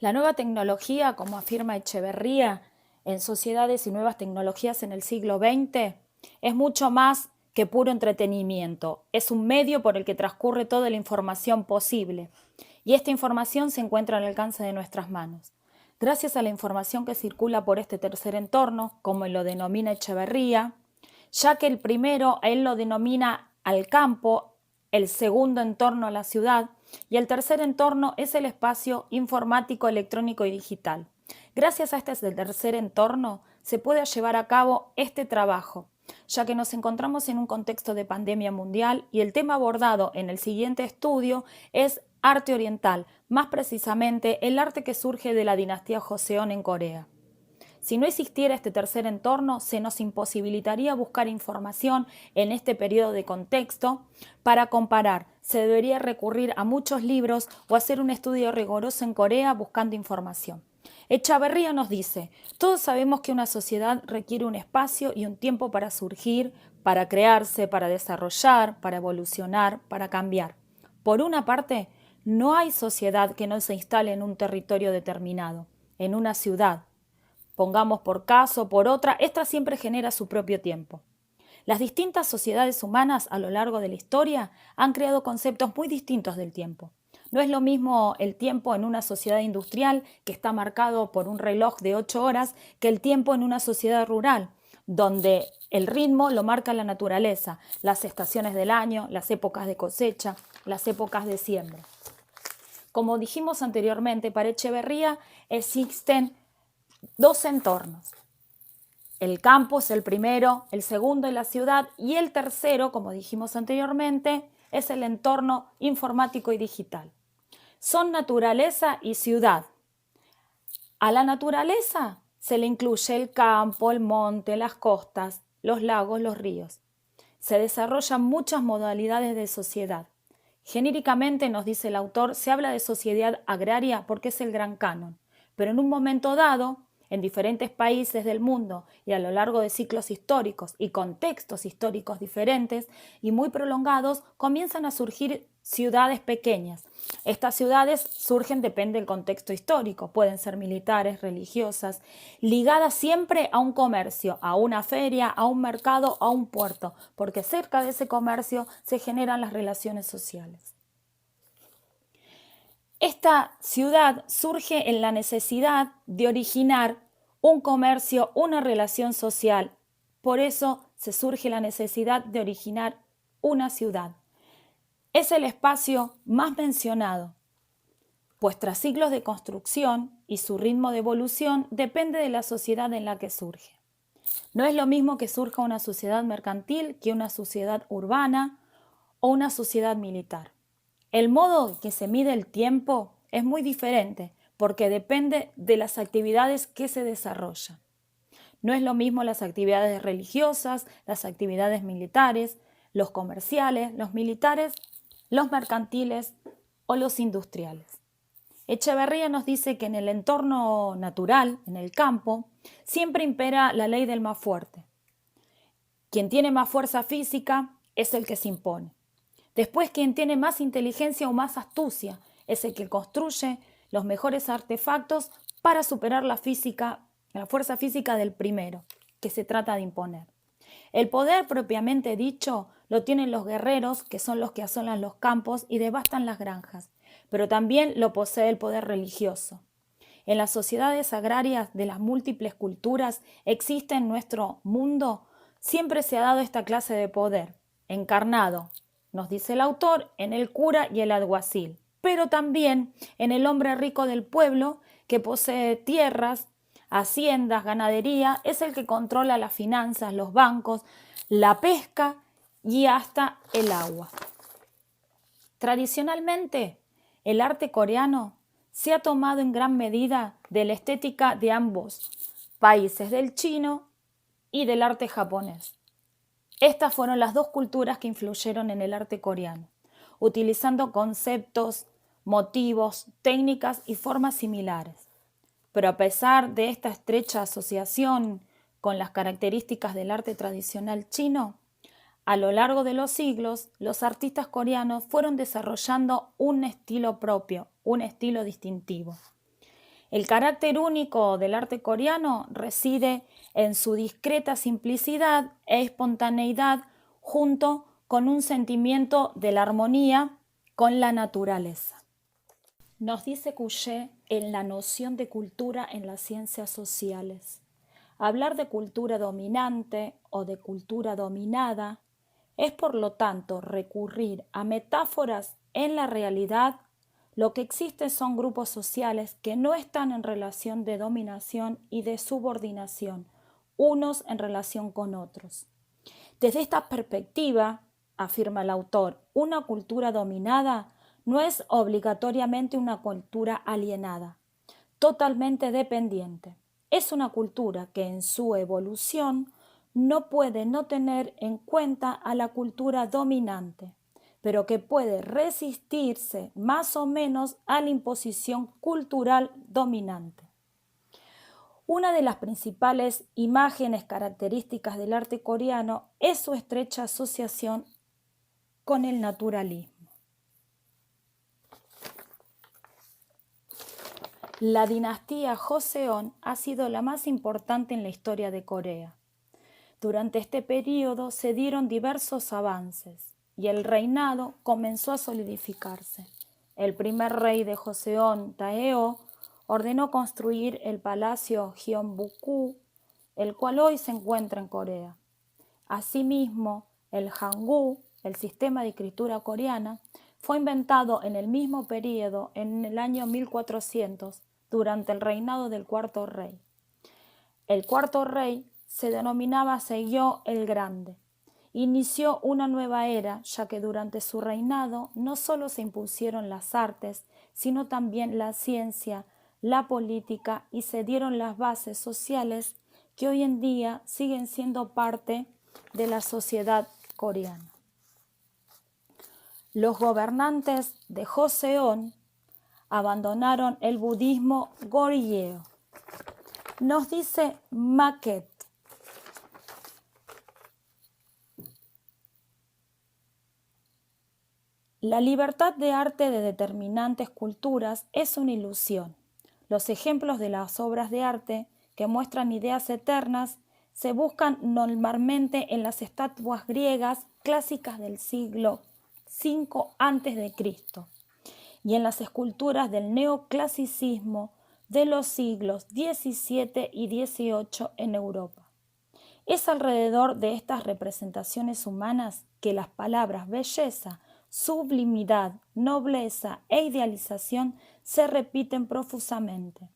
La nueva tecnología, como afirma Echeverría, en Sociedades y Nuevas Tecnologías en el siglo XX, es mucho más que puro entretenimiento. Es un medio por el que transcurre toda la información posible. Y esta información se encuentra al alcance de nuestras manos. Gracias a la información que circula por este tercer entorno, como lo denomina Echeverría, ya que el primero él lo denomina al campo, el segundo entorno a la ciudad y el tercer entorno es el espacio informático, electrónico y digital. Gracias a este tercer entorno se puede llevar a cabo este trabajo, ya que nos encontramos en un contexto de pandemia mundial y el tema abordado en el siguiente estudio es arte oriental, más precisamente el arte que surge de la dinastía Joseon en Corea. Si no existiera este tercer entorno, se nos imposibilitaría buscar información en este periodo de contexto para comparar. Se debería recurrir a muchos libros o hacer un estudio riguroso en Corea buscando información. Echeverría nos dice, todos sabemos que una sociedad requiere un espacio y un tiempo para surgir, para crearse, para desarrollar, para evolucionar, para cambiar. Por una parte, no hay sociedad que no se instale en un territorio determinado, en una ciudad. Pongamos por caso, por otra, esta siempre genera su propio tiempo. Las distintas sociedades humanas a lo largo de la historia han creado conceptos muy distintos del tiempo. No es lo mismo el tiempo en una sociedad industrial que está marcado por un reloj de 8 horas que el tiempo en una sociedad rural, donde el ritmo lo marca la naturaleza, las estaciones del año, las épocas de cosecha, las épocas de siembra. Como dijimos anteriormente, para Echeverría existen dos entornos. El campo es el primero, el segundo es la ciudad y el tercero, como dijimos anteriormente, es el entorno informático y digital. Son naturaleza y ciudad. A la naturaleza se le incluye el campo, el monte, las costas, los lagos, los ríos. Se desarrollan muchas modalidades de sociedad. Genéricamente, nos dice el autor, se habla de sociedad agraria porque es el gran canon, pero en un momento dado, en diferentes países del mundo y a lo largo de ciclos históricos y contextos históricos diferentes y muy prolongados, comienzan a surgir ciudades pequeñas. Estas ciudades surgen, depende del contexto histórico, pueden ser militares, religiosas, ligadas siempre a un comercio, a una feria, a un mercado, a un puerto, porque cerca de ese comercio se generan las relaciones sociales. Esta ciudad surge en la necesidad de originar un comercio, una relación social. Por eso se surge la necesidad de originar una ciudad. Es el espacio más mencionado, pues tras siglos de construcción y su ritmo de evolución depende de la sociedad en la que surge. No es lo mismo que surja una sociedad mercantil que una sociedad urbana o una sociedad militar. El modo en que se mide el tiempo es muy diferente porque depende de las actividades que se desarrollan. No es lo mismo las actividades religiosas, las actividades militares, los comerciales, los militares, los mercantiles o los industriales. Echeverría nos dice que en el entorno natural, en el campo, siempre impera la ley del más fuerte. Quien tiene más fuerza física es el que se impone. Después, quien tiene más inteligencia o más astucia es el que construye los mejores artefactos para superar la fuerza física del primero, que se trata de imponer. El poder propiamente dicho lo tienen los guerreros, que son los que asolan los campos y devastan las granjas, pero también lo posee el poder religioso. En las sociedades agrarias de las múltiples culturas existe en nuestro mundo, siempre se ha dado esta clase de poder, encarnado, nos dice el autor, en el cura y el alguacil, pero también en el hombre rico del pueblo que posee tierras, haciendas, ganadería, es el que controla las finanzas, los bancos, la pesca y hasta el agua. Tradicionalmente, el arte coreano se ha tomado en gran medida de la estética de ambos países, del chino y del arte japonés. Estas fueron las dos culturas que influyeron en el arte coreano, utilizando conceptos, motivos, técnicas y formas similares. Pero a pesar de esta estrecha asociación con las características del arte tradicional chino, a lo largo de los siglos, los artistas coreanos fueron desarrollando un estilo propio, un estilo distintivo. El carácter único del arte coreano reside en su discreta simplicidad e espontaneidad junto con un sentimiento de la armonía con la naturaleza. Nos dice Couchet en la noción de cultura en las ciencias sociales. Hablar de cultura dominante o de cultura dominada es, por lo tanto, recurrir a metáforas en la realidad. Lo que existe son grupos sociales que no están en relación de dominación y de subordinación, unos en relación con otros. Desde esta perspectiva, afirma el autor, una cultura dominada no es obligatoriamente una cultura alienada, totalmente dependiente. Es una cultura que en su evolución no puede no tener en cuenta a la cultura dominante, pero que puede resistirse más o menos a la imposición cultural dominante. Una de las principales imágenes características del arte coreano es su estrecha asociación con el naturalismo. La dinastía Joseon ha sido la más importante en la historia de Corea. Durante este periodo se dieron diversos avances y el reinado comenzó a solidificarse. El primer rey de Joseon, Taeo, ordenó construir el palacio Gyeongbokgung, el cual hoy se encuentra en Corea. Asimismo, el Hangul, el sistema de escritura coreana, fue inventado en el mismo periodo, en el año 1400, durante el reinado del cuarto rey. El cuarto rey se denominaba Sejong el Grande. Inició una nueva era, ya que durante su reinado no solo se impusieron las artes, sino también la ciencia, la política y se dieron las bases sociales que hoy en día siguen siendo parte de la sociedad coreana. Los gobernantes de Joseon abandonaron el budismo Goryeo. Nos dice Maquet. La libertad de arte de determinantes culturas es una ilusión. Los ejemplos de las obras de arte que muestran ideas eternas se buscan normalmente en las estatuas griegas clásicas del siglo V a.C. y en las esculturas del neoclasicismo de los siglos XVII y XVIII en Europa. Es alrededor de estas representaciones humanas que las palabras belleza, sublimidad, nobleza e idealización se repiten profusamente.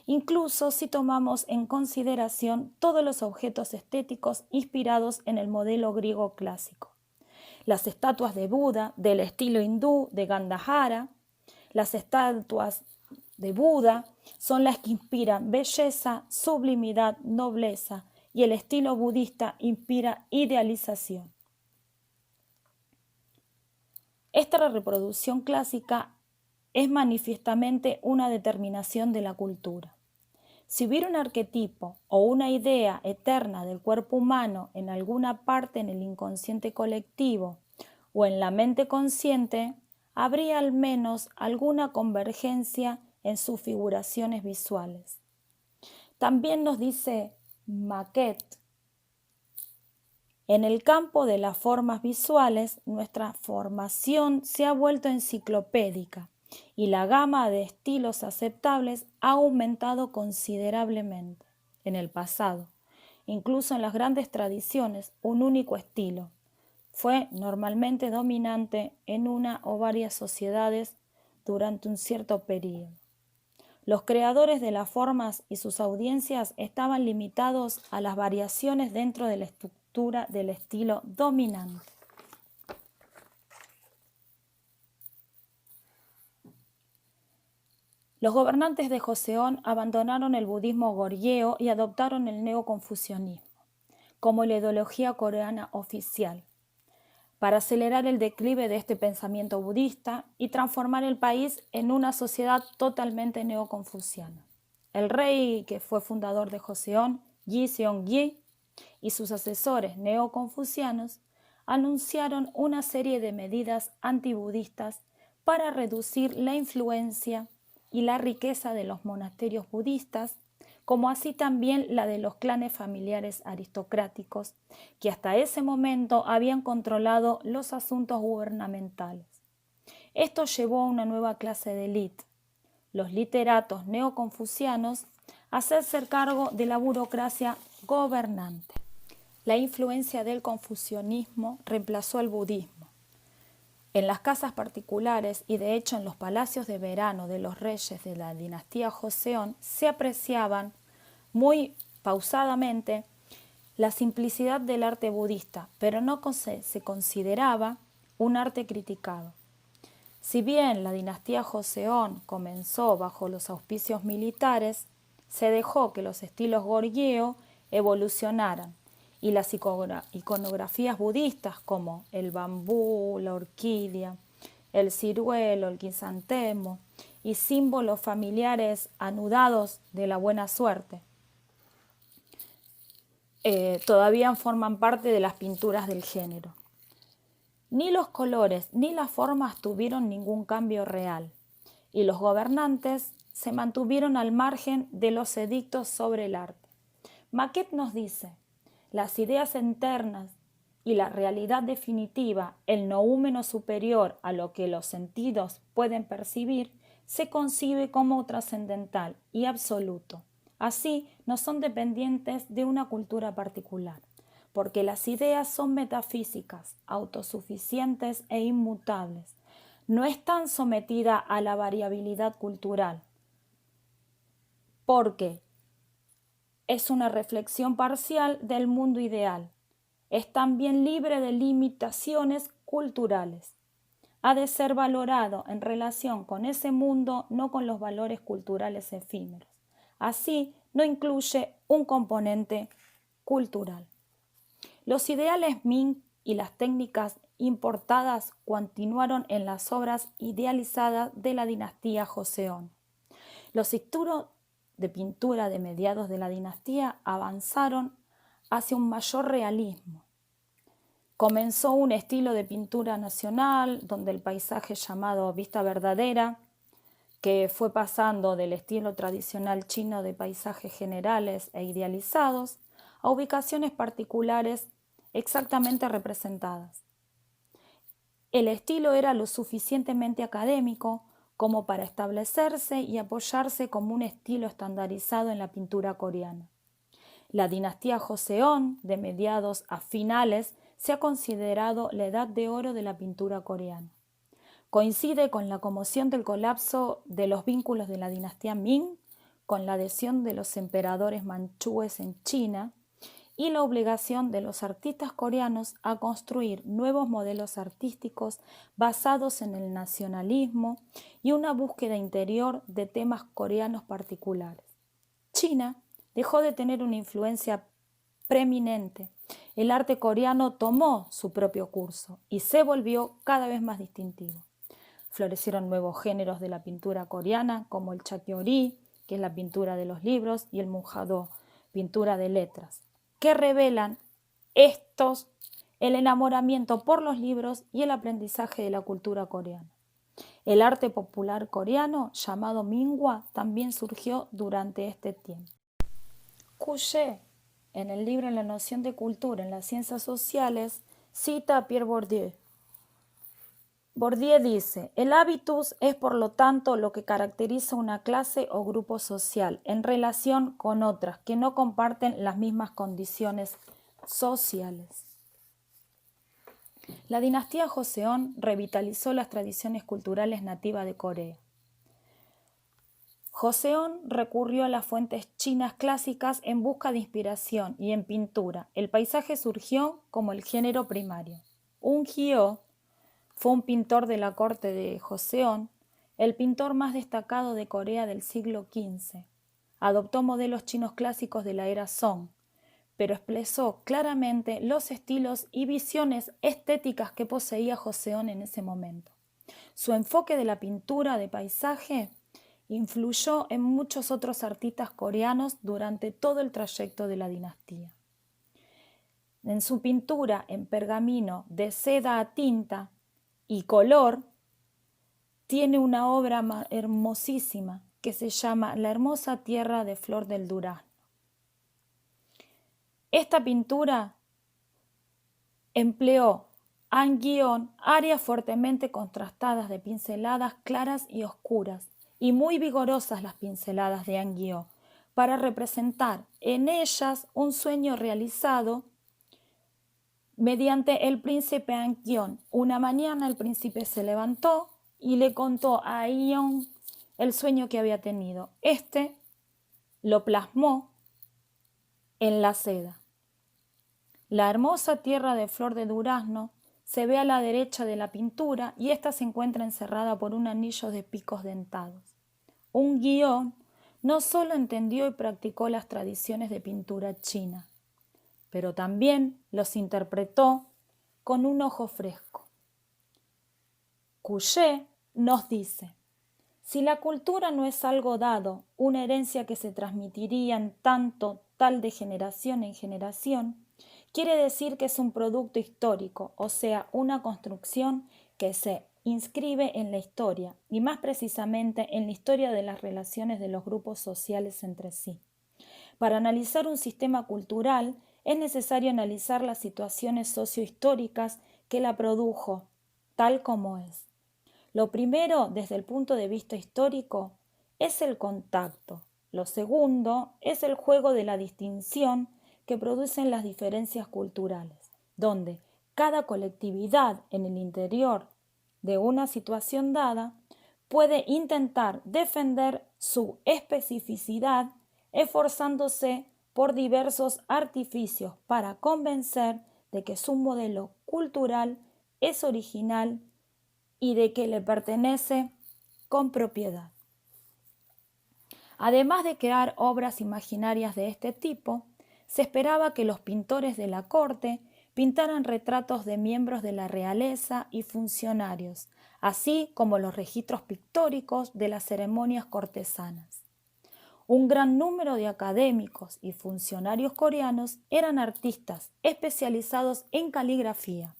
Incluso si tomamos en consideración todos los objetos estéticos inspirados en el modelo griego clásico. Las estatuas de Buda, del estilo hindú de Gandhara, las estatuas de Buda son las que inspiran belleza, sublimidad, nobleza, y el estilo budista inspira idealización. Esta reproducción clásica es manifiestamente una determinación de la cultura. Si hubiera un arquetipo o una idea eterna del cuerpo humano en alguna parte en el inconsciente colectivo o en la mente consciente, habría al menos alguna convergencia en sus figuraciones visuales. También nos dice Maquet, en el campo de las formas visuales, nuestra formación se ha vuelto enciclopédica y la gama de estilos aceptables ha aumentado considerablemente. En el pasado, incluso en las grandes tradiciones, un único estilo fue normalmente dominante en una o varias sociedades durante un cierto periodo. Los creadores de las formas y sus audiencias estaban limitados a las variaciones dentro de la estructura del estilo dominante. Los gobernantes de Joseon abandonaron el budismo goryeo y adoptaron el neoconfucianismo como la ideología coreana oficial, para acelerar el declive de este pensamiento budista y transformar el país en una sociedad totalmente neoconfuciana. El rey que fue fundador de Joseon, Yi Seong-gi, y sus asesores neoconfucianos anunciaron una serie de medidas antibudistas para reducir la influencia y la riqueza de los monasterios budistas, como así también la de los clanes familiares aristocráticos, que hasta ese momento habían controlado los asuntos gubernamentales. Esto llevó a una nueva clase de élite, los literatos neoconfucianos, a hacerse cargo de la burocracia gobernante. La influencia del confucianismo reemplazó al budismo. En las casas particulares y de hecho en los palacios de verano de los reyes de la dinastía Joseon se apreciaban muy pausadamente la simplicidad del arte budista, pero no se consideraba un arte criticado. Si bien la dinastía Joseon comenzó bajo los auspicios militares, se dejó que los estilos Goryeo evolucionaran y las iconografías budistas como el bambú, la orquídea, el ciruelo, el crisantemo y símbolos familiares anudados de la buena suerte todavía forman parte de las pinturas del género. Ni los colores ni las formas tuvieron ningún cambio real, y los gobernantes se mantuvieron al margen de los edictos sobre el arte. Maquet nos dice, las ideas internas y la realidad definitiva, el noúmeno superior a lo que los sentidos pueden percibir, se concibe como trascendental y absoluto. Así, no son dependientes de una cultura particular, porque las ideas son metafísicas, autosuficientes e inmutables. No están sometidas a la variabilidad cultural, porque es una reflexión parcial del mundo ideal. Es también libre de limitaciones culturales. Ha de ser valorado en relación con ese mundo, no con los valores culturales efímeros. Así, no incluye un componente cultural. Los ideales Ming y las técnicas importadas continuaron en las obras idealizadas de la dinastía Joseon. Los estilos de pintura de mediados de la dinastía avanzaron hacia un mayor realismo. Comenzó un estilo de pintura nacional, donde el paisaje llamado vista verdadera, que fue pasando del estilo tradicional chino de paisajes generales e idealizados a ubicaciones particulares exactamente representadas. El estilo era lo suficientemente académico como para establecerse y apoyarse como un estilo estandarizado en la pintura coreana. La dinastía Joseon, de mediados a finales, se ha considerado la edad de oro de la pintura coreana. Coincide con la conmoción del colapso de los vínculos de la dinastía Ming, con la adhesión de los emperadores manchúes en China y la obligación de los artistas coreanos a construir nuevos modelos artísticos basados en el nacionalismo y una búsqueda interior de temas coreanos particulares. China dejó de tener una influencia preeminente. El arte coreano tomó su propio curso y se volvió cada vez más distintivo. Florecieron nuevos géneros de la pintura coreana como el chakyori, que es la pintura de los libros, y el munjado, pintura de letras, que revelan el enamoramiento por los libros y el aprendizaje de la cultura coreana. El arte popular coreano, llamado Minghwa, también surgió durante este tiempo. Couchet, en el libro La noción de cultura en las ciencias sociales, cita a Pierre Bourdieu. Bourdieu dice, el hábitus es por lo tanto lo que caracteriza una clase o grupo social en relación con otras que no comparten las mismas condiciones sociales. La dinastía Joseon revitalizó las tradiciones culturales nativas de Corea. Joseon recurrió a las fuentes chinas clásicas en busca de inspiración y en pintura. El paisaje surgió como el género primario. Unkyo fue un pintor de la corte de Joseon, el pintor más destacado de Corea del siglo XV. Adoptó modelos chinos clásicos de la era Song, pero expresó claramente los estilos y visiones estéticas que poseía Joseon en ese momento. Su enfoque de la pintura de paisaje influyó en muchos otros artistas coreanos durante todo el trayecto de la dinastía. En su pintura en pergamino de seda a tinta y color, tiene una obra hermosísima que se llama La hermosa tierra de flor del durazno. Esta pintura empleó en guión áreas fuertemente contrastadas de pinceladas claras y oscuras, y muy vigorosas las pinceladas de Anguió, para representar en ellas un sueño realizado mediante el príncipe Anguión. Una mañana el príncipe se levantó y le contó a Anguión el sueño que había tenido. Este lo plasmó en la seda. La hermosa tierra de flor de durazno se ve a la derecha de la pintura y ésta se encuentra encerrada por un anillo de picos dentados. Un guión no solo entendió y practicó las tradiciones de pintura china, pero también los interpretó con un ojo fresco. Couchet nos dice: si la cultura no es algo dado, una herencia que se transmitiría en tal de generación en generación, quiere decir que es un producto histórico, o sea, una construcción que se inscribe en la historia, y más precisamente en la historia de las relaciones de los grupos sociales entre sí. Para analizar un sistema cultural es necesario analizar las situaciones sociohistóricas que la produjo, tal como es. Lo primero, desde el punto de vista histórico, es el contacto. Lo segundo es el juego de la distinción que producen las diferencias culturales, donde cada colectividad en el interior de una situación dada puede intentar defender su especificidad esforzándose por diversos artificios para convencer de que su modelo cultural es original y de que le pertenece con propiedad. Además de crear obras imaginarias de este tipo, se esperaba que los pintores de la corte pintaran retratos de miembros de la realeza y funcionarios, así como los registros pictóricos de las ceremonias cortesanas. Un gran número de académicos y funcionarios coreanos eran artistas especializados en caligrafía,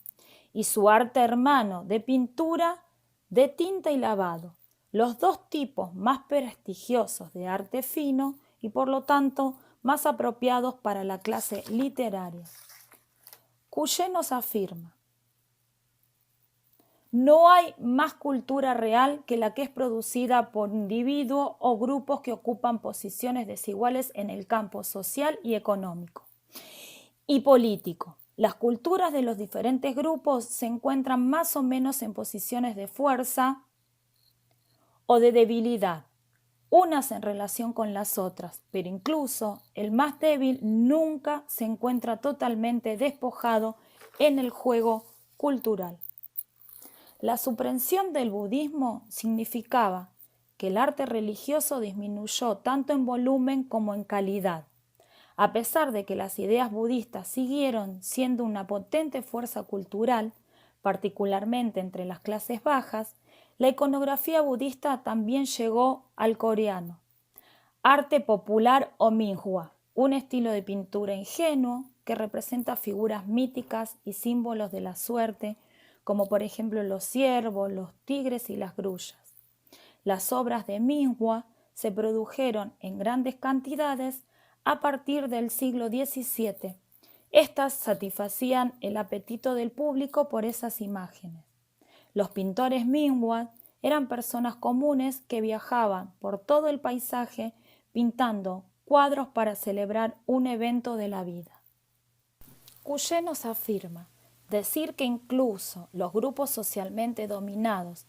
y su arte hermano de pintura de tinta y lavado, los dos tipos más prestigiosos de arte fino y por lo tanto más apropiados para la clase literaria. Couchet nos afirma: no hay más cultura real que la que es producida por individuos o grupos que ocupan posiciones desiguales en el campo social y económico y político. Las culturas de los diferentes grupos se encuentran más o menos en posiciones de fuerza o de debilidad, unas en relación con las otras, pero incluso el más débil nunca se encuentra totalmente despojado en el juego cultural. La supresión del budismo significaba que el arte religioso disminuyó tanto en volumen como en calidad. A pesar de que las ideas budistas siguieron siendo una potente fuerza cultural, particularmente entre las clases bajas, la iconografía budista también llegó al coreano. Arte popular o minhwa, un estilo de pintura ingenuo que representa figuras míticas y símbolos de la suerte, como por ejemplo los ciervos, los tigres y las grullas. Las obras de minhwa se produjeron en grandes cantidades a partir del siglo XVII. Estas satisfacían el apetito del público por esas imágenes. Los pintores minhwa eran personas comunes que viajaban por todo el paisaje pintando cuadros para celebrar un evento de la vida. Couchet nos afirma: decir que incluso los grupos socialmente dominados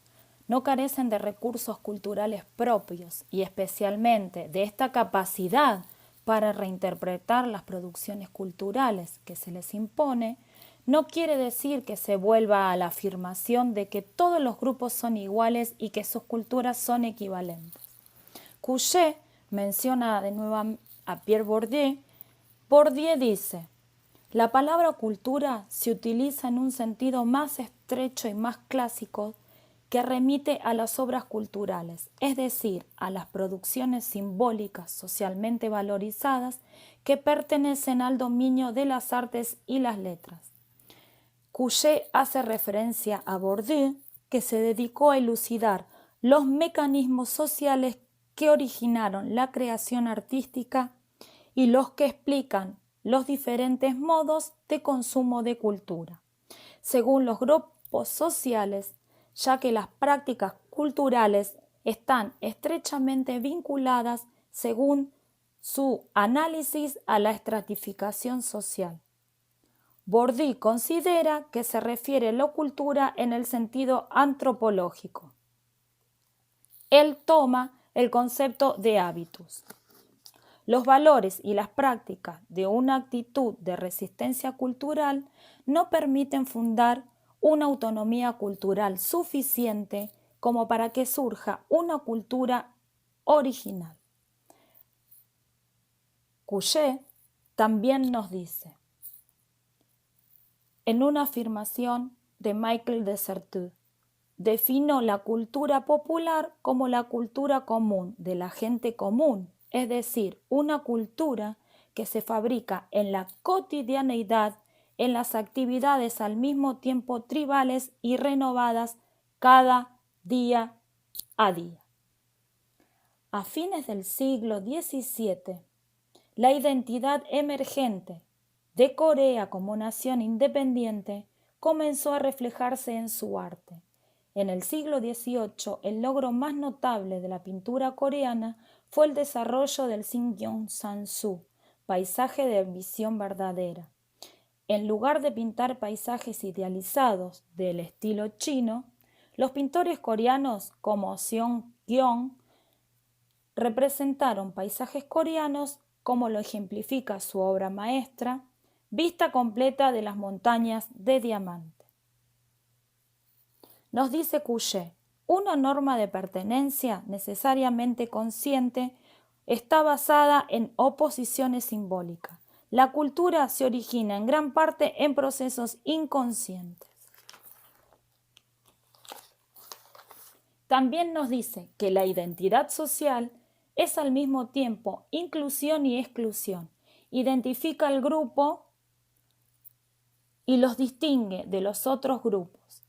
no carecen de recursos culturales propios y especialmente de esta capacidad para reinterpretar las producciones culturales que se les impone, no quiere decir que se vuelva a la afirmación de que todos los grupos son iguales y que sus culturas son equivalentes. Couchet menciona de nuevo a Pierre Bourdieu. Bourdieu dice: la palabra cultura se utiliza en un sentido más estrecho y más clásico que remite a las obras culturales, es decir, a las producciones simbólicas socialmente valorizadas que pertenecen al dominio de las artes y las letras. Couchet hace referencia a Bourdieu, que se dedicó a elucidar los mecanismos sociales que originaron la creación artística y los que explican los diferentes modos de consumo de cultura, según los grupos sociales, ya que las prácticas culturales están estrechamente vinculadas según su análisis a la estratificación social. Bourdieu considera que se refiere a la cultura en el sentido antropológico. Él toma el concepto de hábitos. Los valores y las prácticas de una actitud de resistencia cultural no permiten fundar una autonomía cultural suficiente como para que surja una cultura original. Couchet también nos dice, en una afirmación de Michel de Certeau, defino la cultura popular como la cultura común de la gente común, es decir, una cultura que se fabrica en la cotidianeidad, en las actividades al mismo tiempo tribales y renovadas cada día a día. A fines del siglo XVII, la identidad emergente de Corea como nación independiente comenzó a reflejarse en su arte. En el siglo XVIII, el logro más notable de la pintura coreana fue el desarrollo del Singyeong-sansu, paisaje de visión verdadera. En lugar de pintar paisajes idealizados del estilo chino, los pintores coreanos como Seong-gyeong representaron paisajes coreanos como lo ejemplifica su obra maestra, Vista completa de las montañas de diamante. Nos dice Couchet, una norma de pertenencia necesariamente consciente está basada en oposiciones simbólicas. La cultura se origina en gran parte en procesos inconscientes. También nos dice que la identidad social es al mismo tiempo inclusión y exclusión. Identifica al grupo y los distingue de los otros grupos.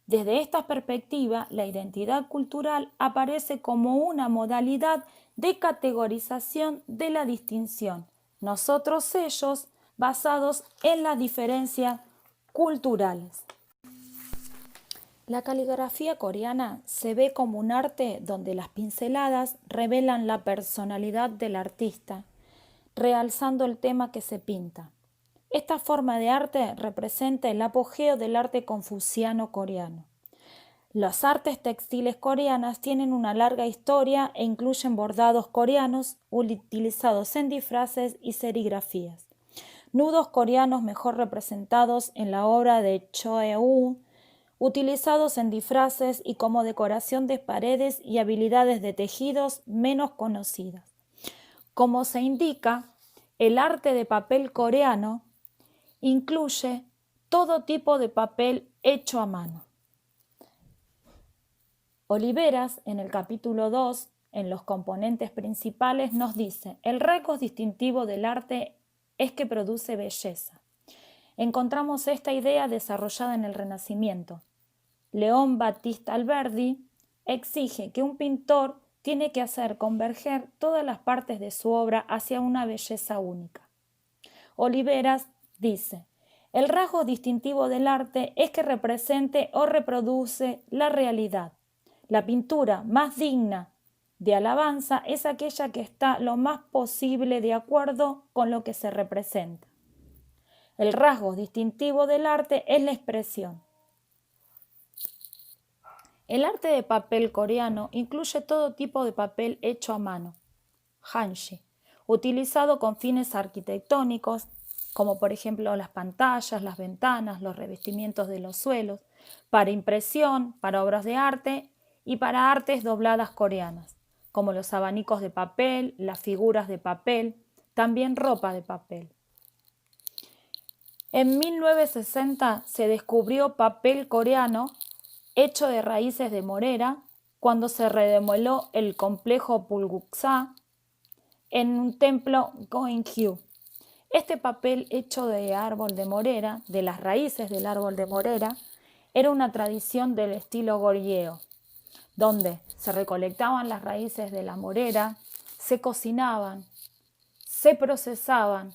Desde esta perspectiva, la identidad cultural aparece como una modalidad de categorización de la distinción, nosotros-ellos, basados en las diferencias culturales. La caligrafía coreana se ve como un arte donde las pinceladas revelan la personalidad del artista, realzando el tema que se pinta. Esta forma de arte representa el apogeo del arte confuciano coreano. Las artes textiles coreanas tienen una larga historia e incluyen bordados coreanos utilizados en disfraces y serigrafías. Nudos coreanos mejor representados en la obra de Choe-woo, utilizados en disfraces y como decoración de paredes y habilidades de tejidos menos conocidas. Como se indica, el arte de papel coreano incluye todo tipo de papel hecho a mano. Oliveras, en el capítulo 2, en los componentes principales, nos dice: el rasgo distintivo del arte es que produce belleza. Encontramos esta idea desarrollada en el Renacimiento. León Battista Alberdi exige que un pintor tiene que hacer converger todas las partes de su obra hacia una belleza única. Oliveras dice: el rasgo distintivo del arte es que represente o reproduce la realidad. La pintura más digna de alabanza es aquella que está lo más posible de acuerdo con lo que se representa. El rasgo distintivo del arte es la expresión. El arte de papel coreano incluye todo tipo de papel hecho a mano, hanshi, utilizado con fines arquitectónicos, como por ejemplo las pantallas, las ventanas, los revestimientos de los suelos, para impresión, para obras de arte y para artes dobladas coreanas, como los abanicos de papel, las figuras de papel, también ropa de papel. En 1960 se descubrió papel coreano hecho de raíces de morera cuando se remodeló el complejo Bulguksa en un templo Goengyu. Este papel hecho de árbol de morera, de las raíces del árbol de morera, era una tradición del estilo goryeo. donde se recolectaban las raíces de la morera, se cocinaban, se procesaban,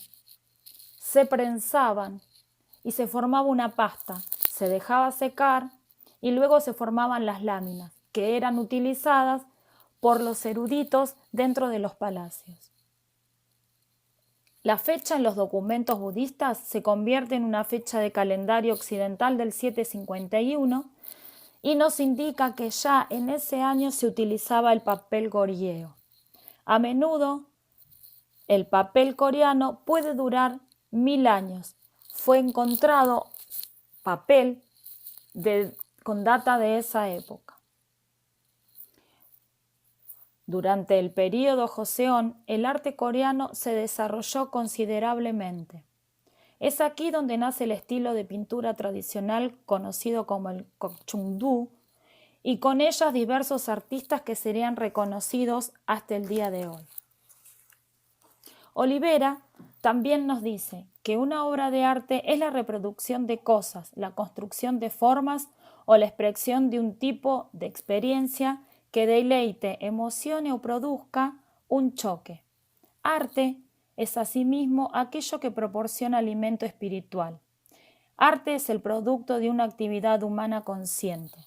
se prensaban y se formaba una pasta. Se dejaba secar y luego se formaban las láminas, que eran utilizadas por los eruditos dentro de los palacios. La fecha en los documentos budistas se convierte en una fecha de calendario occidental del 751 y nos indica que ya en ese año se utilizaba el papel gorieo. A menudo el papel coreano puede durar 1000 años. Fue encontrado papel con data de esa época. Durante el período Joseon, el arte coreano se desarrolló considerablemente. Es aquí donde nace el estilo de pintura tradicional conocido como el Gokchung-do, y con ellas diversos artistas que serían reconocidos hasta el día de hoy. Olivera también nos dice que una obra de arte es la reproducción de cosas, la construcción de formas o la expresión de un tipo de experiencia que deleite, emocione o produzca un choque. Arte es asimismo aquello que proporciona alimento espiritual. Arte es el producto de una actividad humana consciente.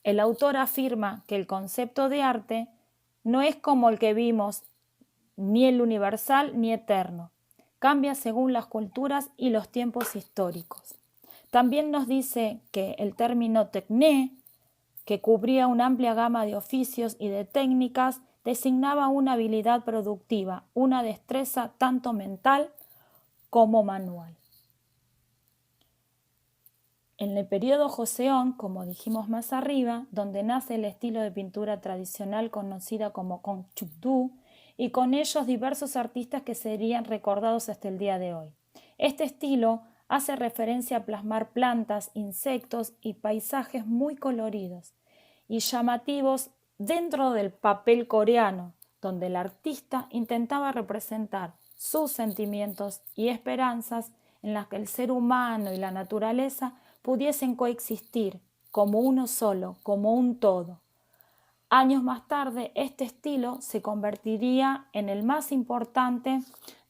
El autor afirma que el concepto de arte no es como el que vimos, ni el universal ni eterno. Cambia según las culturas y los tiempos históricos. También nos dice que el término techné, que cubría una amplia gama de oficios y de técnicas, designaba una habilidad productiva, una destreza tanto mental como manual. En el periodo Joseon, como dijimos más arriba, donde nace el estilo de pintura tradicional conocida como Gokchung-do, y con ellos diversos artistas que serían recordados hasta el día de hoy. Este estilo hace referencia a plasmar plantas, insectos y paisajes muy coloridos y llamativos dentro del papel coreano, donde el artista intentaba representar sus sentimientos y esperanzas en las que el ser humano y la naturaleza pudiesen coexistir como uno solo, como un todo. Años más tarde, este estilo se convertiría en el más importante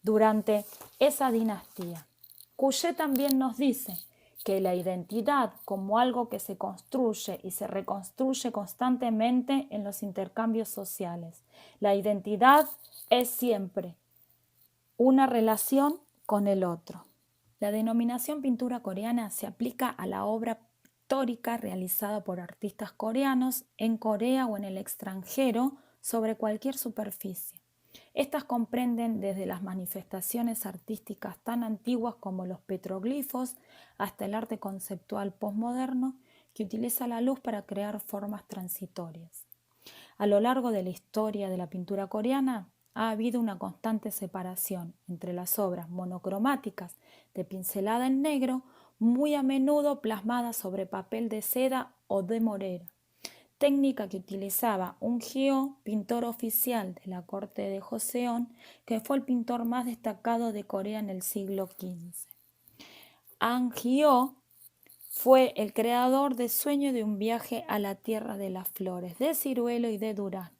durante esa dinastía. Couchet también nos dice que la identidad como algo que se construye y se reconstruye constantemente en los intercambios sociales. La identidad es siempre una relación con el otro. La denominación pintura coreana se aplica a la obra pictórica realizada por artistas coreanos en Corea o en el extranjero sobre cualquier superficie. Estas comprenden desde las manifestaciones artísticas tan antiguas como los petroglifos hasta el arte conceptual postmoderno que utiliza la luz para crear formas transitorias. A lo largo de la historia de la pintura coreana ha habido una constante separación entre las obras monocromáticas de pincelada en negro, muy a menudo plasmadas sobre papel de seda o de morera, técnica que utilizaba un Hyo, pintor oficial de la corte de Joseon, que fue el pintor más destacado de Corea en el siglo XV. An Hyo fue el creador de Sueño de un viaje a la tierra de las flores, de ciruelo y de durazno,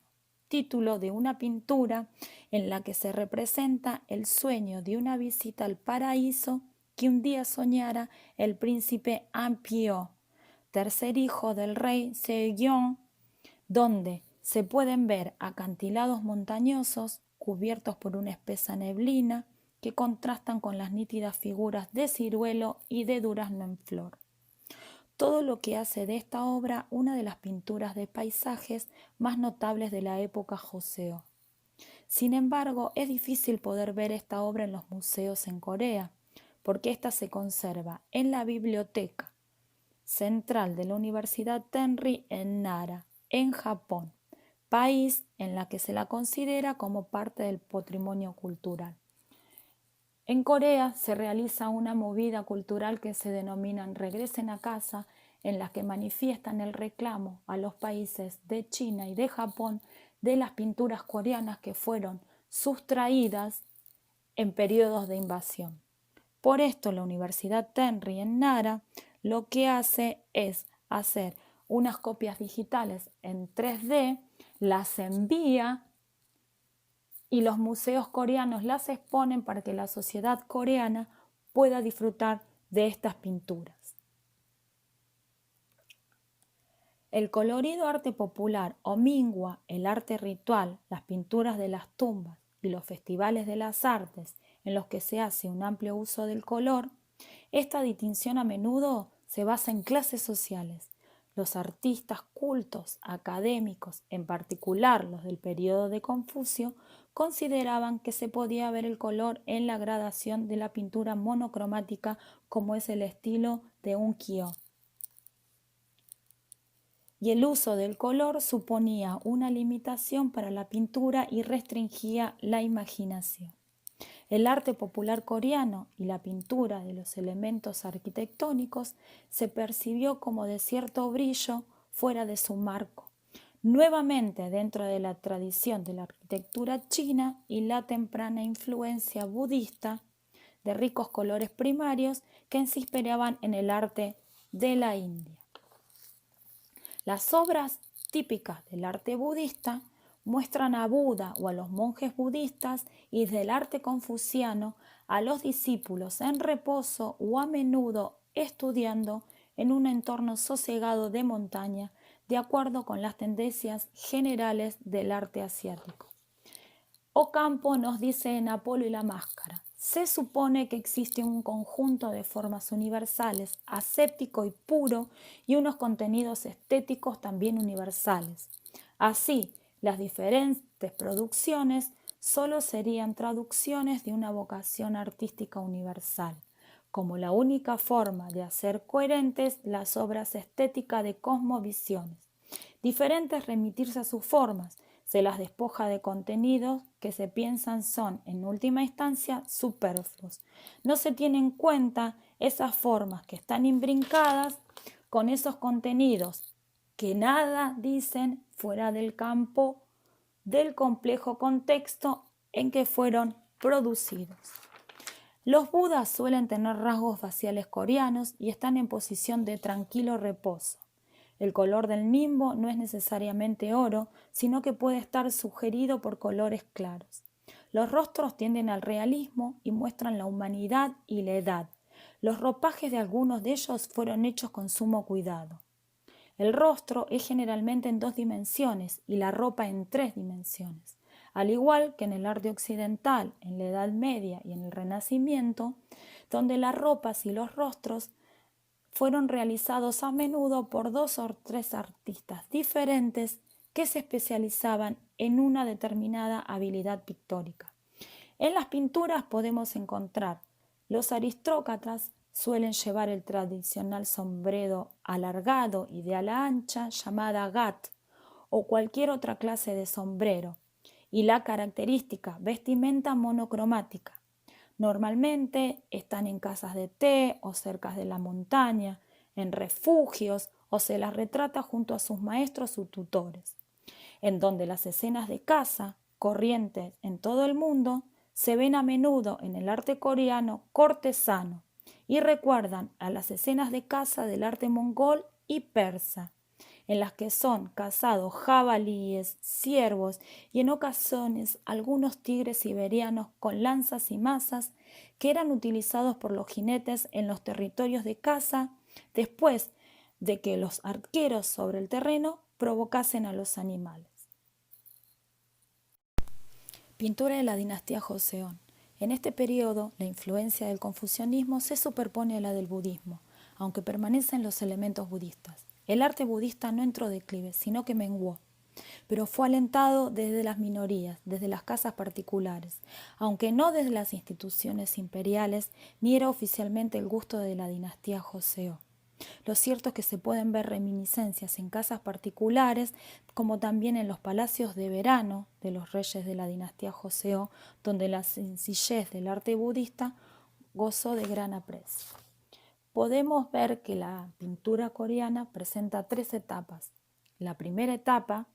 título de una pintura en la que se representa el sueño de una visita al paraíso que un día soñara el príncipe An Pyo, tercer hijo del rey Sejong, donde se pueden ver acantilados montañosos cubiertos por una espesa neblina que contrastan con las nítidas figuras de ciruelo y de durazno en flor. Todo lo que hace de esta obra una de las pinturas de paisajes más notables de la época Joseon. Sin embargo, es difícil poder ver esta obra en los museos en Corea, porque ésta se conserva en la biblioteca central de la Universidad Tenri en Nara, en Japón, país en la que se la considera como parte del patrimonio cultural. En Corea se realiza una movida cultural que se denomina Regresen a casa, en la que manifiestan el reclamo a los países de China y de Japón de las pinturas coreanas que fueron sustraídas en periodos de invasión. Por esto la Universidad Tenri en Nara lo que hace es hacer unas copias digitales en 3D, las envía y los museos coreanos las exponen para que la sociedad coreana pueda disfrutar de estas pinturas. El colorido arte popular o mingua, el arte ritual, las pinturas de las tumbas y los festivales de las artes en los que se hace un amplio uso del color, esta distinción a menudo se basa en clases sociales. Los artistas cultos, académicos, en particular los del periodo de Confucio, consideraban que se podía ver el color en la gradación de la pintura monocromática como es el estilo de ukiyo. Y el uso del color suponía una limitación para la pintura y restringía la imaginación. El arte popular coreano y la pintura de los elementos arquitectónicos se percibió como de cierto brillo fuera de su marco, nuevamente dentro de la tradición de la arquitectura china y la temprana influencia budista de ricos colores primarios que se inspiraban en el arte de la India. Las obras típicas del arte budista muestran a Buda o a los monjes budistas y del arte confuciano a los discípulos en reposo o a menudo estudiando en un entorno sosegado de montaña, de acuerdo con las tendencias generales del arte asiático. Ocampo nos dice en Apolo y la máscara: se supone que existe un conjunto de formas universales, aséptico y puro, y unos contenidos estéticos también universales. Así, las diferentes producciones solo serían traducciones de una vocación artística universal, como la única forma de hacer coherentes las obras estéticas de cosmovisiones. Diferentes remitirse a sus formas, se las despoja de contenidos que se piensan son, en última instancia, superfluos. No se tienen en cuenta esas formas que están imbrincadas con esos contenidos que nada dicen fuera del campo del complejo contexto en que fueron producidos. Los budas suelen tener rasgos faciales coreanos y están en posición de tranquilo reposo. El color del nimbo no es necesariamente oro, sino que puede estar sugerido por colores claros. Los rostros tienden al realismo y muestran la humanidad y la edad. Los ropajes de algunos de ellos fueron hechos con sumo cuidado. El rostro es generalmente en 2 dimensiones y la ropa en 3 dimensiones. Al igual que en el arte occidental, en la Edad Media y en el Renacimiento, donde las ropas y los rostros fueron realizados a menudo por 2 o 3 artistas diferentes que se especializaban en una determinada habilidad pictórica. En las pinturas podemos encontrar los aristócratas suelen llevar el tradicional sombrero alargado y de ala ancha llamada gat o cualquier otra clase de sombrero y la característica vestimenta monocromática. Normalmente están en casas de té o cerca de la montaña, en refugios o se las retrata junto a sus maestros o tutores, en donde las escenas de caza, corrientes en todo el mundo, se ven a menudo en el arte coreano cortesano y recuerdan a las escenas de caza del arte mongol y persa, en las que son cazados jabalíes, ciervos y en ocasiones algunos tigres siberianos con lanzas y mazas que eran utilizados por los jinetes en los territorios de caza después de que los arqueros sobre el terreno provocasen a los animales. Pintura de la dinastía Joseon. En este periodo, la influencia del confucianismo se superpone a la del budismo, aunque permanecen los elementos budistas. El arte budista no entró declive, sino que menguó, pero fue alentado desde las minorías, desde las casas particulares, aunque no desde las instituciones imperiales, ni era oficialmente el gusto de la dinastía Joseon. Lo cierto es que se pueden ver reminiscencias en casas particulares, como también en los palacios de verano de los reyes de la dinastía Joseon, donde la sencillez del arte budista gozó de gran aprecio. Podemos ver que la pintura coreana presenta 3 etapas. La primera etapa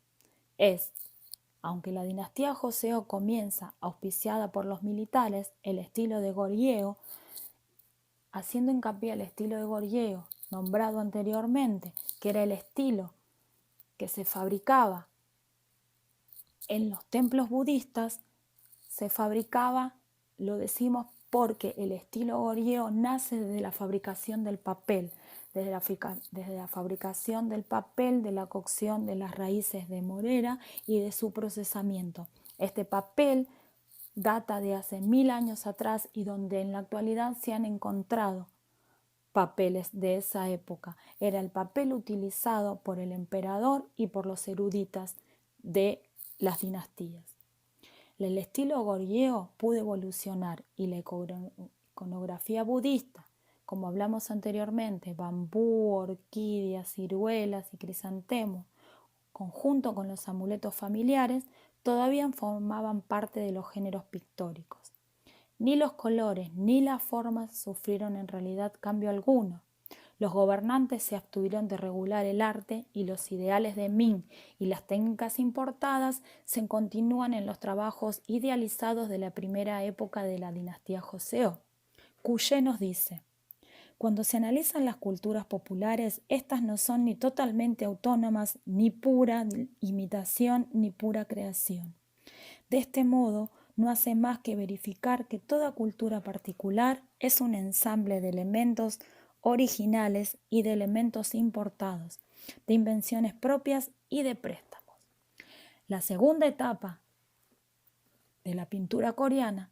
es, aunque la dinastía Joseon comienza auspiciada por los militares, el estilo de Goryeo, haciendo hincapié al estilo de Goryeo nombrado anteriormente, que era el estilo que se fabricaba en los templos budistas, se fabricaba, lo decimos porque el estilo Goryeo nace desde la fabricación del papel, desde la fabricación del papel, de la cocción de las raíces de morera y de su procesamiento. Este papel data de hace 1000 años atrás y donde en la actualidad se han encontrado papeles de esa época. Era el papel utilizado por el emperador y por los eruditas de las dinastías. El estilo Goryeo pudo evolucionar y la iconografía budista, como hablamos anteriormente, bambú, orquídeas, ciruelas y crisantemos, conjunto con los amuletos familiares, todavía formaban parte de los géneros pictóricos. Ni los colores ni las formas sufrieron en realidad cambio alguno. Los gobernantes se abstuvieron de regular el arte y los ideales de Ming y las técnicas importadas se continúan en los trabajos idealizados de la primera época de la dinastía Joseon. Couchet nos dice: cuando se analizan las culturas populares, estas no son ni totalmente autónomas, ni pura imitación, ni pura creación. De este modo, no hace más que verificar que toda cultura particular es un ensamble de elementos originales y de elementos importados, de invenciones propias y de préstamos. La segunda etapa de la pintura coreana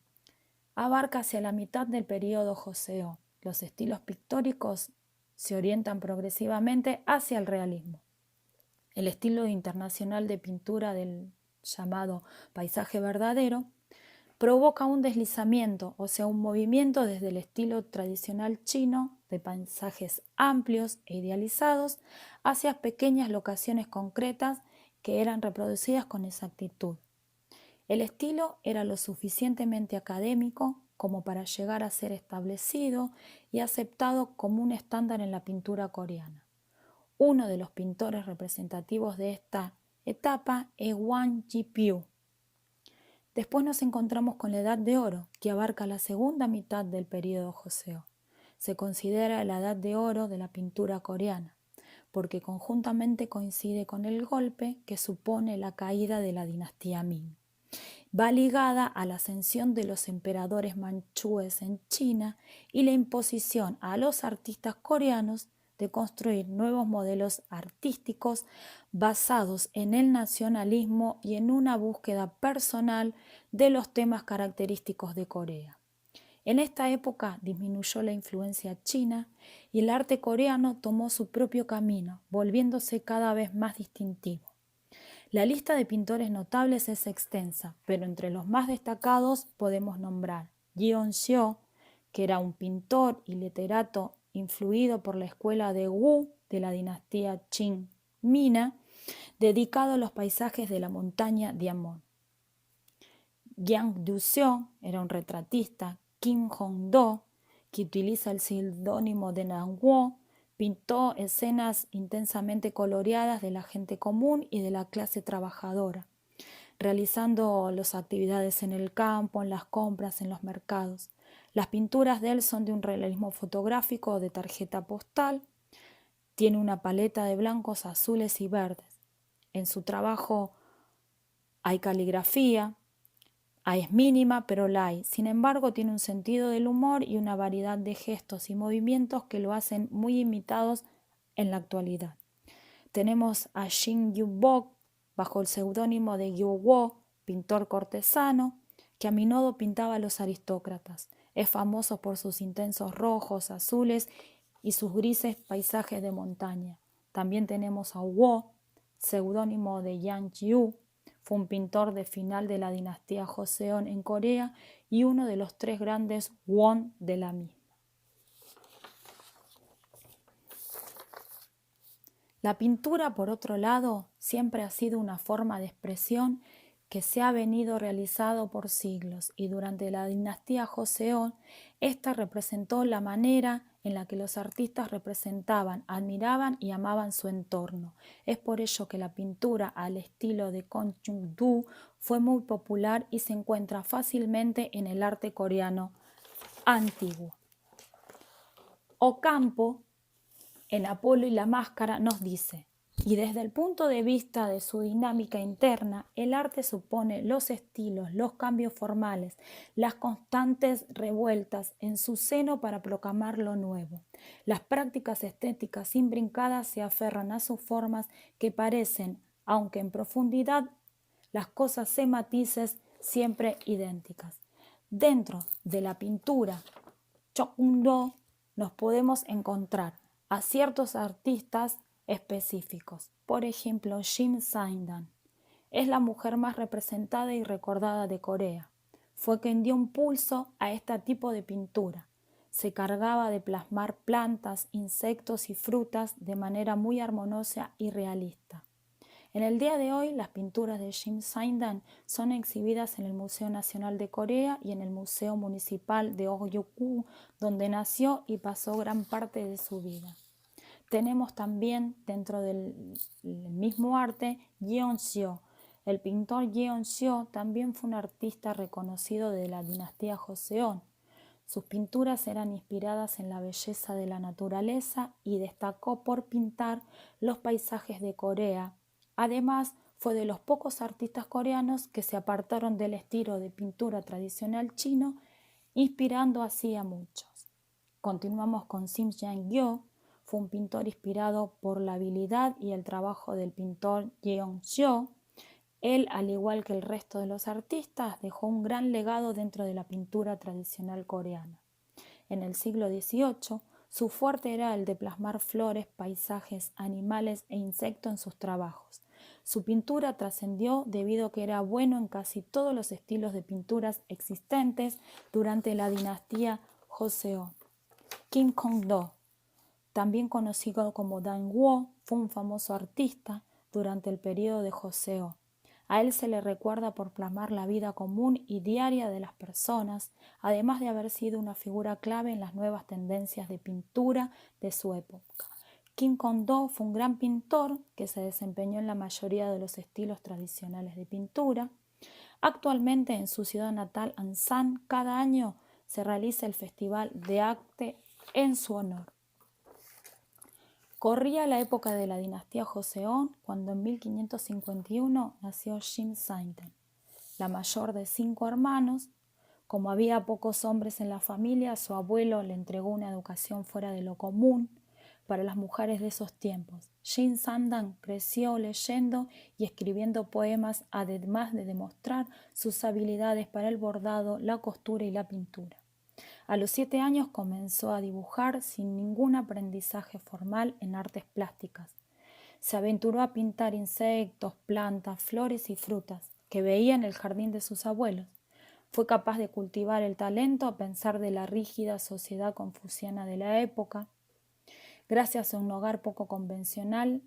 abarca hacia la mitad del período Joseon. Los estilos pictóricos se orientan progresivamente hacia el realismo. El estilo internacional de pintura del llamado paisaje verdadero provoca un deslizamiento, o sea, un movimiento desde el estilo tradicional chino de paisajes amplios e idealizados hacia pequeñas locaciones concretas que eran reproducidas con exactitud. El estilo era lo suficientemente académico como para llegar a ser establecido y aceptado como un estándar en la pintura coreana. Uno de los pintores representativos de esta etapa es Wang Yipyu. Después nos encontramos con la Edad de Oro, que abarca la segunda mitad del período Joseon. Se considera la Edad de Oro de la pintura coreana, porque conjuntamente coincide con el golpe que supone la caída de la dinastía Ming. Va ligada a la ascensión de los emperadores manchúes en China y la imposición a los artistas coreanos de construir nuevos modelos artísticos basados en el nacionalismo y en una búsqueda personal de los temas característicos de Corea. En esta época disminuyó la influencia china y el arte coreano tomó su propio camino, volviéndose cada vez más distintivo. La lista de pintores notables es extensa, pero entre los más destacados podemos nombrar Jeon Seo, que era un pintor y literato influido por la escuela de Wu de la dinastía Qing Mina, dedicado a los paisajes de la montaña Diamond. Yang Du-seo era un retratista. Kim Hong-do, que utiliza el seudónimo de Nang-wo, pintó escenas intensamente coloreadas de la gente común y de la clase trabajadora, realizando las actividades en el campo, en las compras, en los mercados. Las pinturas de él son de un realismo fotográfico o de tarjeta postal. Tiene una paleta de blancos, azules y verdes. En su trabajo hay caligrafía, es mínima, pero la hay. Sin embargo, tiene un sentido del humor y una variedad de gestos y movimientos que lo hacen muy imitados en la actualidad. Tenemos a Shin Yu-bok, bajo el seudónimo de Yu-wo, pintor cortesano, que a menudo pintaba a los aristócratas. Es famoso por sus intensos rojos, azules y sus grises paisajes de montaña. También tenemos a Wo, seudónimo de Yang Yu. Fue un pintor de final de la dinastía Joseon en Corea y uno de los 3 grandes won de la misma. La pintura, por otro lado, siempre ha sido una forma de expresión que se ha venido realizando por siglos y durante la dinastía Joseon, esta representó la manera en la que los artistas representaban, admiraban y amaban su entorno. Es por ello que la pintura al estilo de Konchung-do fue muy popular y se encuentra fácilmente en el arte coreano antiguo. Ocampo en Apolo y la máscara nos dice: y desde el punto de vista de su dinámica interna, el arte supone los estilos, los cambios formales, las constantes revueltas en su seno para proclamar lo nuevo. Las prácticas estéticas imbrincadas se aferran a sus formas que parecen, aunque en profundidad las cosas se matices, siempre idénticas. Dentro de la pintura Chokmundo nos podemos encontrar a ciertos artistas específicos. Por ejemplo, Jim Saindan es la mujer más representada y recordada de Corea. Fue quien dio un pulso a este tipo de pintura. Se cargaba de plasmar plantas, insectos y frutas de manera muy armoniosa y realista. En el día de hoy, las pinturas de Jim Saindan son exhibidas en el Museo Nacional de Corea y en el Museo Municipal de Oryugu, donde nació y pasó gran parte de su vida. Tenemos también dentro del mismo arte Yeon-seo. El pintor Yeon-seo también fue un artista reconocido de la dinastía Joseon. Sus pinturas eran inspiradas en la belleza de la naturaleza y destacó por pintar los paisajes de Corea. Además, fue de los pocos artistas coreanos que se apartaron del estilo de pintura tradicional chino, inspirando así a muchos. Continuamos con Sim Jang-gyo. Fue un pintor inspirado por la habilidad y el trabajo del pintor Yeon-seo. Él, al igual que el resto de los artistas, dejó un gran legado dentro de la pintura tradicional coreana. En el siglo XVIII, su fuerte era el de plasmar flores, paisajes, animales e insectos en sus trabajos. Su pintura trascendió debido a que era bueno en casi todos los estilos de pinturas existentes durante la dinastía Joseon. Kim Kong-do, también conocido como Dan-woo, fue un famoso artista durante el periodo de Joseon. A él se le recuerda por plasmar la vida común y diaria de las personas, además de haber sido una figura clave en las nuevas tendencias de pintura de su época. Kim Kong-do fue un gran pintor que se desempeñó en la mayoría de los estilos tradicionales de pintura. Actualmente en su ciudad natal, Ansan, cada año se realiza el Festival de Arte en su honor. Corría la época de la dinastía Joseon cuando en 1551 nació Jim Saindan, la mayor de 5 hermanos. Como había pocos hombres en la familia, su abuelo le entregó una educación fuera de lo común para las mujeres de esos tiempos. Jim Saindan creció leyendo y escribiendo poemas, además de demostrar sus habilidades para el bordado, la costura y la pintura. A los 7 años comenzó a dibujar sin ningún aprendizaje formal en artes plásticas. Se aventuró a pintar insectos, plantas, flores y frutas que veía en el jardín de sus abuelos. Fue capaz de cultivar el talento a pesar de la rígida sociedad confuciana de la época. Gracias a un hogar poco convencional,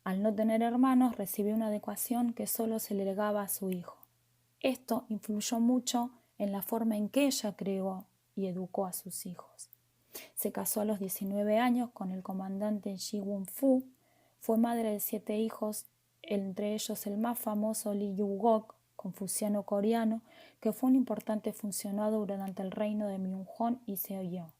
al no tener hermanos, recibió una educación que solo se le legaba a su hijo. Esto influyó mucho en la forma en que ella crió y educó a sus hijos. Se casó a los 19 años con el comandante Ji Won-fu. Fue madre de 7 hijos, entre ellos el más famoso Lee Yu-gok, confuciano coreano, que fue un importante funcionario durante el reino de Myung-hong y Seo-yeon.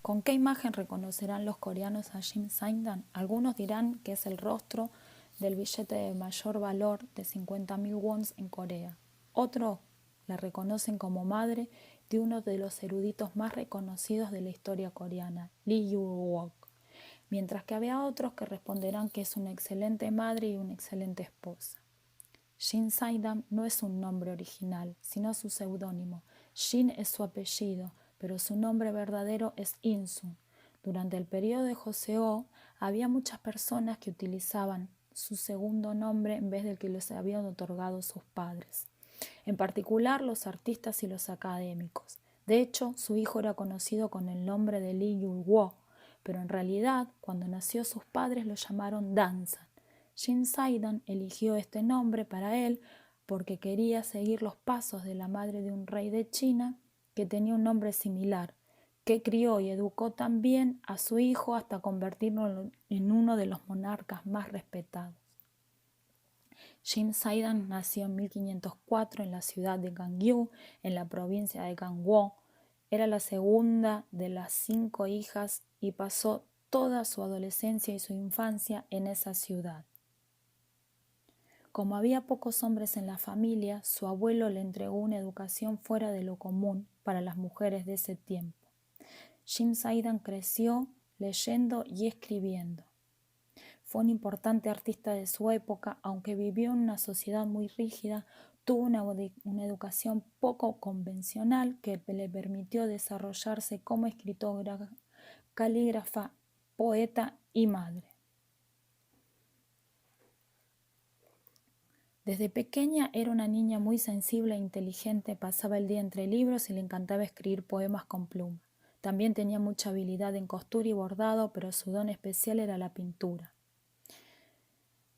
¿Con qué imagen reconocerán los coreanos a Jim Saindan? Algunos dirán que es el rostro del billete de mayor valor de 50.000 wons en Corea. Otros la reconocen como madre de uno de los eruditos más reconocidos de la historia coreana, Lee Yu-gok, mientras que había otros que responderán que es una excelente madre y una excelente esposa. Jim Saindan no es un nombre original, sino su seudónimo. Jin es su apellido, pero su nombre verdadero es In-sun. Durante el periodo de Joseon, había muchas personas que utilizaban su segundo nombre en vez del que les habían otorgado sus padres, en particular los artistas y los académicos. De hecho, su hijo era conocido con el nombre de Lee Yu-woo, pero en realidad, cuando nació sus padres lo llamaron Dan-san. Jim Saindan eligió este nombre para él porque quería seguir los pasos de la madre de un rey de China que tenía un nombre similar, que crió y educó también a su hijo hasta convertirlo en uno de los monarcas más respetados. Jim Saindan nació en 1504 en la ciudad de Gangyu, en la provincia de Gangwon. Era la segunda de las 5 hijas y pasó toda su adolescencia y su infancia en esa ciudad. Como había pocos hombres en la familia, su abuelo le entregó una educación fuera de lo común para las mujeres de ese tiempo. Jim Zaidan creció leyendo y escribiendo. Fue un importante artista de su época, aunque vivió en una sociedad muy rígida, tuvo una educación poco convencional que le permitió desarrollarse como escritora, calígrafa, poeta y madre. Desde pequeña era una niña muy sensible e inteligente, pasaba el día entre libros y le encantaba escribir poemas con pluma. También tenía mucha habilidad en costura y bordado, pero su don especial era la pintura.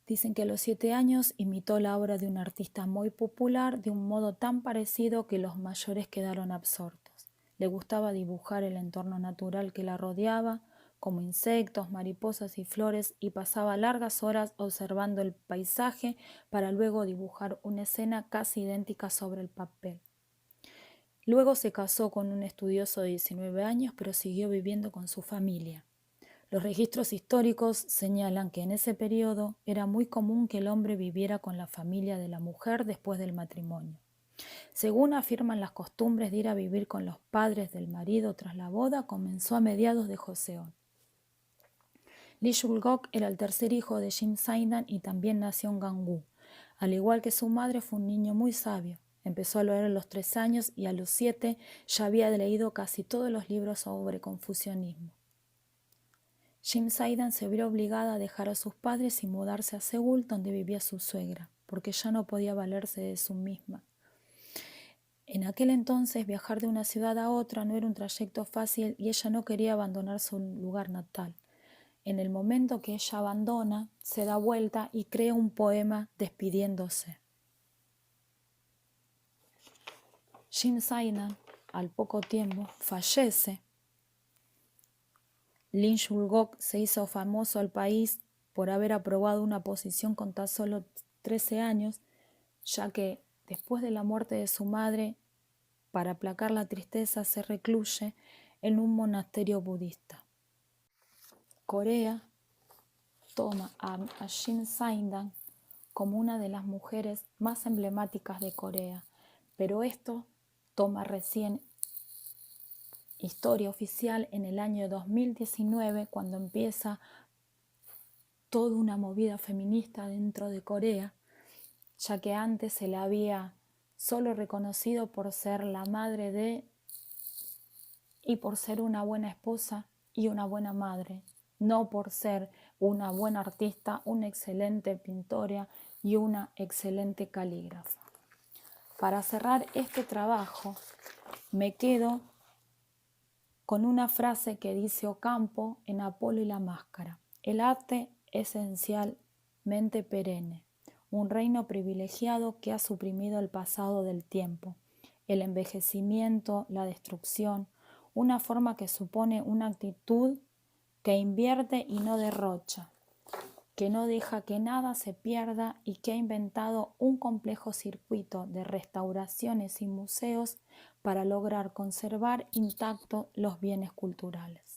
Dicen que a los 7 años imitó la obra de un artista muy popular de un modo tan parecido que los mayores quedaron absortos. Le gustaba dibujar el entorno natural que la rodeaba, como insectos, mariposas y flores, y pasaba largas horas observando el paisaje para luego dibujar una escena casi idéntica sobre el papel. Luego se casó con un estudioso de 19 años, pero siguió viviendo con su familia. Los registros históricos señalan que en ese periodo era muy común que el hombre viviera con la familia de la mujer después del matrimonio. Según afirman, las costumbres de ir a vivir con los padres del marido tras la boda comenzó a mediados de Joseon. Lee Chul-gok era el tercer hijo de Jim Zaidan y también nació en Gangwon. Al igual que su madre, fue un niño muy sabio. Empezó a leer a los 3 años y a los 7 ya había leído casi todos los libros sobre confucianismo. Jim Zaidan se vio obligada a dejar a sus padres y mudarse a Seúl, donde vivía su suegra, porque ya no podía valerse de sí misma. En aquel entonces, viajar de una ciudad a otra no era un trayecto fácil y ella no quería abandonar su lugar natal. En el momento que ella abandona, se da vuelta y crea un poema despidiéndose. Jim Zaidan, al poco tiempo, fallece. Lee Chul-gok se hizo famoso al país por haber aprobado una posición con tan solo 13 años, ya que después de la muerte de su madre, para aplacar la tristeza, se recluye en un monasterio budista. Corea toma a Jim Zaidan como una de las mujeres más emblemáticas de Corea, pero esto toma recién historia oficial en el año 2019, cuando empieza toda una movida feminista dentro de Corea, ya que antes se la había solo reconocido por ser la madre de y por ser una buena esposa y una buena madre, no por ser una buena artista, una excelente pintora y una excelente calígrafa. Para cerrar este trabajo, me quedo con una frase que dice Ocampo en Apolo y la máscara: el arte es esencialmente perenne, un reino privilegiado que ha suprimido el pasado del tiempo, el envejecimiento, la destrucción, una forma que supone una actitud que invierte y no derrocha, que no deja que nada se pierda y que ha inventado un complejo circuito de restauraciones y museos para lograr conservar intactos los bienes culturales.